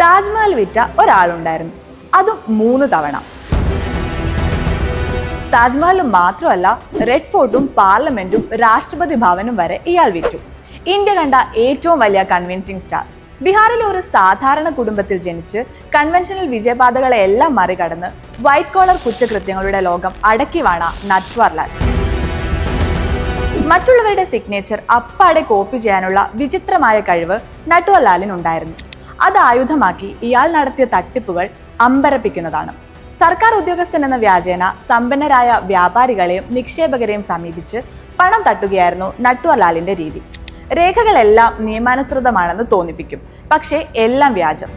താജ്മഹൽ വിറ്റ ഒരാളുണ്ടായിരുന്നു, അതും 3 തവണ. താജ്മഹൽ മാത്രമല്ല, റെഡ് ഫോർട്ടും പാർലമെന്റും രാഷ്ട്രപതി ഭവനും വരെ ഇയാൾ വിറ്റു. ഇന്ത്യ കണ്ട ഏറ്റവും വലിയ കൺവിൻസിംഗ് സ്റ്റാർ. ബീഹാറിലെ ഒരു സാധാരണ കുടുംബത്തിൽ ജനിച്ച് കൺവെൻഷണൽ വിജയപാതകളെ എല്ലാം മറികടന്ന് വൈറ്റ് കോളർ കുറ്റകൃത്യങ്ങളുടെ ലോകം അടക്കി വാണ നട്വർലാൽ. മറ്റുള്ളവരുടെ സിഗ്നേച്ചർ അപ്പാടെ കോപ്പി ചെയ്യാനുള്ള വിചിത്രമായ കഴിവ് നട്വർലാലിനുണ്ടായിരുന്നു. അത് ആയുധമാക്കി ഇയാൾ നടത്തിയ തട്ടിപ്പുകൾ അമ്പരപ്പിക്കുന്നതാണ്. സർക്കാർ ഉദ്യോഗസ്ഥൻ എന്ന വ്യാജേന സമ്പന്നരായ വ്യാപാരികളെയും നിക്ഷേപകരെയും സമീപിച്ച് പണം തട്ടുകയായിരുന്നു നട്വർലാലിന്റെ രീതി. രേഖകളെല്ലാം നിയമാനുസൃതമാണെന്ന് തോന്നിപ്പിക്കും, പക്ഷേ എല്ലാം വ്യാജം.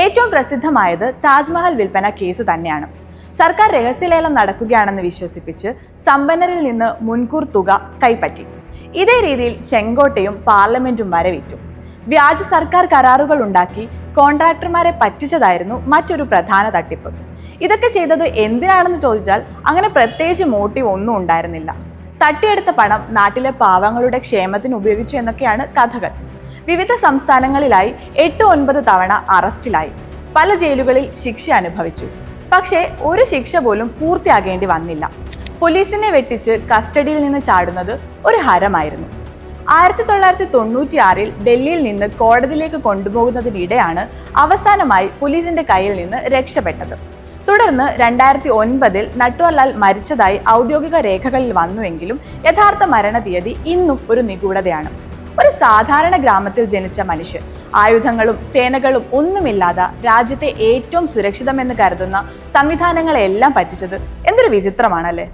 ഏറ്റവും പ്രസിദ്ധമായത് താജ്മഹൽ വിൽപ്പന കേസ് തന്നെയാണ്. സർക്കാർ രഹസ്യലേലം നടക്കുകയാണെന്ന് വിശ്വസിപ്പിച്ച് സമ്പന്നരിൽ നിന്ന് മുൻകൂർ തുക കൈപ്പറ്റി. ഇതേ രീതിയിൽ ചെങ്കോട്ടയും പാർലമെന്റും വരെ വിറ്റു. വ്യാജ സർക്കാർ കരാറുകൾ ഉണ്ടാക്കി കോൺട്രാക്ടർമാരെ പറ്റിച്ചതായിരുന്നു മറ്റൊരു പ്രധാന തട്ടിപ്പ്. ഇതൊക്കെ ചെയ്തത് എന്തിനാണെന്ന് ചോദിച്ചാൽ അങ്ങനെ പ്രത്യേകിച്ച് മോട്ടീവ് ഒന്നും ഉണ്ടായിരുന്നില്ല. തട്ടിയെടുത്ത പണം നാട്ടിലെ പാവങ്ങളുടെ ക്ഷേമത്തിന് ഉപയോഗിച്ചു എന്നൊക്കെയാണ് കഥകൾ. വിവിധ സംസ്ഥാനങ്ങളിലായി 8-9 തവണ അറസ്റ്റിലായി. പല ജയിലുകളിൽ ശിക്ഷ അനുഭവിച്ചു. പക്ഷേ ഒരു ശിക്ഷ പോലും പൂർത്തിയാകേണ്ടി വന്നില്ല. പോലീസിനെ വെട്ടിച്ച് കസ്റ്റഡിയിൽ നിന്ന് ചാടുന്നത് ഒരു ഹരമായിരുന്നു. 1996 ഡൽഹിയിൽ നിന്ന് കോടതിയിലേക്ക് കൊണ്ടുപോകുന്നതിനിടെയാണ് അവസാനമായി പോലീസിന്റെ കയ്യിൽ നിന്ന് രക്ഷപ്പെട്ടത്. തുടർന്ന് 2009 നട്വർലാൽ മരിച്ചതായി ഔദ്യോഗിക രേഖകളിൽ വന്നുവെങ്കിലും യഥാർത്ഥ മരണതീയതി ഇന്നും ഒരു നിഗൂഢതയാണ്. ഒരു സാധാരണ ഗ്രാമത്തിൽ ജനിച്ച മനുഷ്യൻ ആയുധങ്ങളും സേനകളും ഒന്നുമില്ലാതെ രാജ്യത്തെ ഏറ്റവും സുരക്ഷിതമെന്ന് കരുതുന്ന സംവിധാനങ്ങളെല്ലാം പറ്റിച്ചത് എന്തൊരു വിചിത്രമാണല്ലേ.